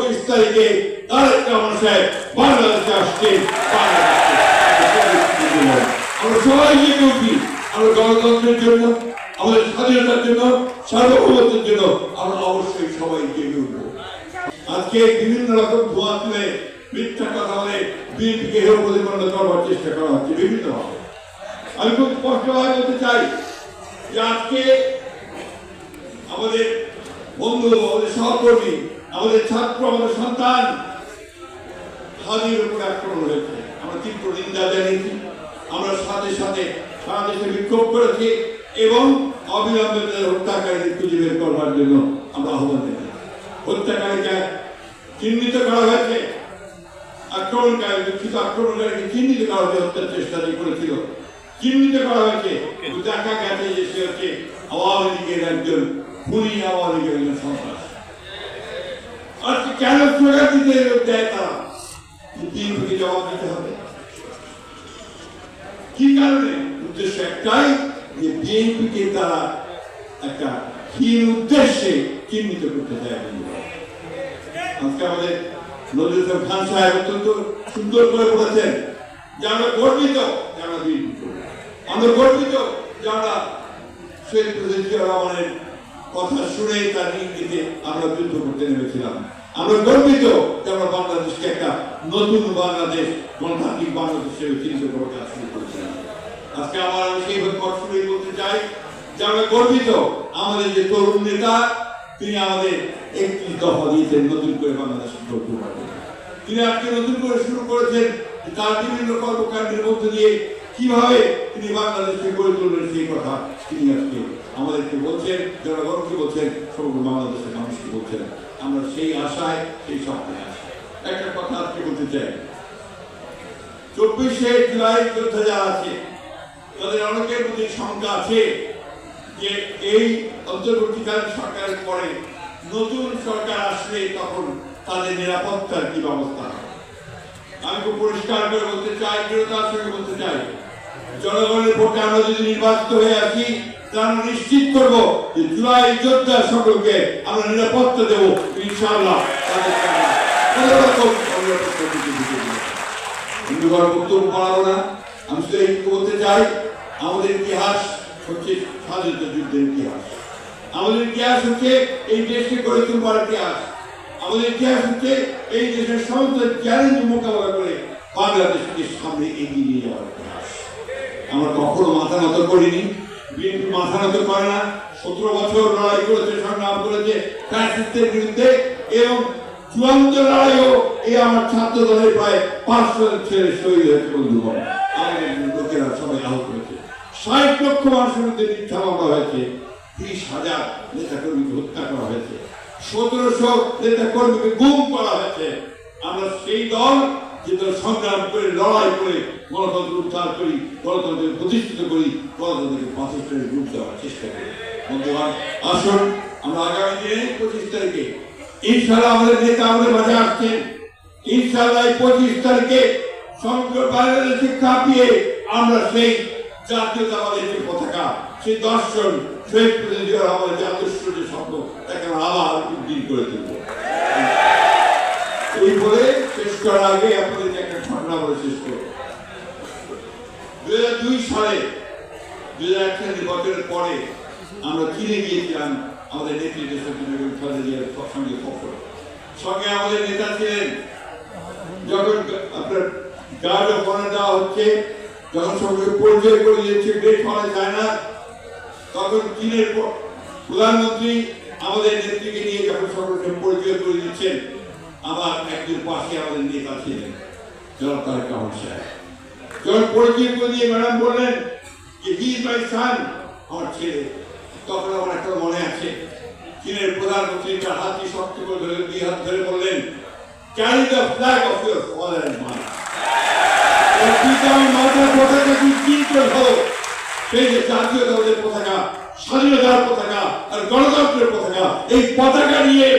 25 তারিখে তারেক রহমান সাহেব বাংলাদেশে আসছেন। আমরা সবাই জেগে উঠি, আমরা গণতন্ত্রের জন্য, আমাদের স্বাধীনতার জন্য, সার্বভৌমত্বের জন্য আমরা অবশ্যই সবাই জেগে উঠবো। আজকে বিভিন্ন রকম ধোয়া তুলে মিথ্যা কথা বলে বিএনপিকে হেয় প্রতিপন্ন করবার চেষ্টা করা হচ্ছে বিভিন্নভাবে। আমি খুব স্পষ্টভাবে বলতে চাই যে আজকে আমাদের বন্ধু, আমাদের সহকর্মী, আমাদের ছাত্র, আমাদের সন্তান হাদির উপরে আক্রমণ হয়েছে। আমরা তীব্র নিন্দা জানিয়েছি। আমরা সাথে সাথে সারা দেশে বিক্ষোভ করেছি এবং অবিলম্বে হত্যাকারীদের খুঁজে বের করবার জন্য আমরা আহ্বান জানিয়েছি। হত্যাকারীকে চিহ্নিত করা হয়েছে, দুঃখিত আক্রমণকারীকে চিহ্নিত করা হয়েছে, হত্যার চেষ্টা যে করেছিল চিহ্নিত করা হয়েছে। দেখা গেছে যে সে হচ্ছে আওয়ামী লীগের একজন খুনি, আওয়ামী লীগের একজন সন্ত্রাস। আজকে কেন স্লোগান দিতে দেয় তারা? বিএনপিকে জবাব দিতে হবে। কি কারণে? উদ্দেশ্য একটাই যে বিএনপিকে তারা একটা হীন উদ্দেশ্যে চিহ্নিত করতে চায়। আজকে আমাদের নজরুল ইসলাম খান সাহেব অত্যন্ত সুন্দর করে বলেছেন যে আমরা গর্বিত, আমরা বিএনপি, আমরা গর্বিত যে আমরা শহীদ প্রেসিডেন্ট জিয়াউর রহমানের কথা শুনে তার ইঙ্গিতে আমরা যুদ্ধ করতে নেমেছিলাম। আমরা গর্বিত যে আমরা বাংলাদেশকে একটা নতুন বাংলাদেশ, গণতান্ত্রিক বাংলাদেশ হিসেবে চিহ্নিত করে কাজ শুরু করেছিলাম। আজকে আমি সেইভাবে কষ্টই বলতে চাই যে আমরা গর্বিত আমাদের যে তরুণ নেতা, তিনি আমাদের 31 দফা দিয়েছেন নতুন করে বাংলাদেশ গড়তে পারবেন। তিনি আজকে নতুন করে শুরু করেছেন তার বিভিন্ন কর্মকাণ্ডের মধ্যে দিয়ে কিভাবে তিনি বাংলাদেশকে গড়ে তুলবেন সেই কথা তিনি আজকে আমাদেরকে বলছেন, জনগণকে বলছেন, সমগ্র বাংলাদেশের মানুষকে বলছেন। আমরা সেই আশায়, সেই স্বপ্নে আছি। একটা কথা আজকে বলতে চাই, 24শে জুলাই যোদ্ধা যারা আছে তাদের অনেকের মধ্যে শঙ্কা আছে যে এই অন্তর্বর্তীকালীন সরকারের পরে নতুন সরকার আসলে তখন তাদের নিরাপত্তার কি ব্যবস্থা হবে। আমি খুব পরিষ্কার করে বলতে চাই, দৃঢ়তার সঙ্গে বলতে চাই, জনগণের ভোটে আমরা যদি নির্বাচিত হয়ে আসি তাহলে নিশ্চিত করবো যে জুলাই যোদ্ধা সকলকে আমরা নিরাপত্তা দেবো ইনশাআল্লাহ। হিন্দুগণ বক্তব্য বাড়াবো না, আমি শুধু এইটুকু বলতে চাই, আমাদের ইতিহাস হচ্ছে স্বাধীনতা যুদ্ধের ইতিহাস। আমাদের ইতিহাস হচ্ছে এই দেশকে গড়ে তুলবার ইতিহাস। আমাদের ইতিহাস হচ্ছে এই দেশের সমস্ত চ্যালেঞ্জ মোকাবেলা করে বাংলাদেশকে সামনে এগিয়ে নিয়ে যাওয়ার ইতিহাস। আমরা কখনো মাথা নত করিনি, বিএনপি মাথা নত করে না। 17 বছর লড়াই করেছে, সংগ্রাম করেছে ফ্যাসিস্টদের বিরুদ্ধে এবং চূড়ান্ত লড়াইও এই আমার ছাত্র দলের প্রায় 500 ছেলে শহীদ হয়েছে। বন্ধুগণ, আমাদের লোকেরা সবাই আহত হয়েছে। 60 লক্ষ মানুষের মধ্যে মিথ্যা মামলা হয়েছে। 30,000 নেতা কর্মীকে হত্যা করা হয়েছে। 1700 নেতা কর্মীকে গুম করা হয়েছে। আমরা সেই দল যে দল সংগ্রাম করে, লড়াই করে গণতন্ত্র উদ্ধার করি, গণতন্ত্রকে প্রতিষ্ঠিত করি, গণতন্ত্রকে বাস্তবায়নের রূপ দেওয়ার চেষ্টা করি। বন্ধুগণ, আসুন আমরা আগামী দিনে 25 তারিখে ইনশাআল্লাহ আমাদের নেতা আমাদের মাঝে আসছেন। ইনশাআল্লাহ 25 তারিখে সমগ্র বাংলাদেশকে কাঁপিয়ে আমরা সেই জাতীয়তাবাদের যে পতাকা, সেই দর্শন, শহীদ প্রেসিডেন্ট জিয়াউর রহমানের যে আদর্শ, যে স্বপ্ন, তাকে আমরা আবার উদ্দিন করে তুলব। এই বলে শেষ করার আগে আপনাদেরকে একটা ঘটনা বলে শেষ করব। 2002 সালে 2001 সাল নির্বাচনের পরে আমরা চীনে গিয়েছিলাম আমাদের নেতৃত্বের সঙ্গে সঙ্গে আমাদের নেতা ছিলেন। যখন আপনার গার্ড অফ অনার দেওয়া হচ্ছে, যখন সঙ্গে পরিচয় করে দিচ্ছে, গ্রেট করা যায় না, তখন চীনের প্রধানমন্ত্রী আমাদের নেত্রীকে নিয়ে যখন সর্বপ্রথম পরিচয় করে দিচ্ছেন, আমার একজন পাশে আমাদের নেতা ছিলেন জনাব তারেক রহমান সাহেব। যখন পরিচয় করে দিয়ে ম্যাডাম বললেন যে হি ইজ মাই সান, আমার ছেলে, তখন আমার একটা মনে আছে চীনের প্রধানমন্ত্রী তার হাতটি শক্ত করে ধরে 2 হাত ধরে বললেন, carry the flag of your father and mother. মাথার পতাকা কি চিনতে হলো, সেই যে জাতীয়তাবাদের পতাকা, স্বাধীনতার পতাকা আর গণতন্ত্রের পতাকা, এই পতাকা নিয়ে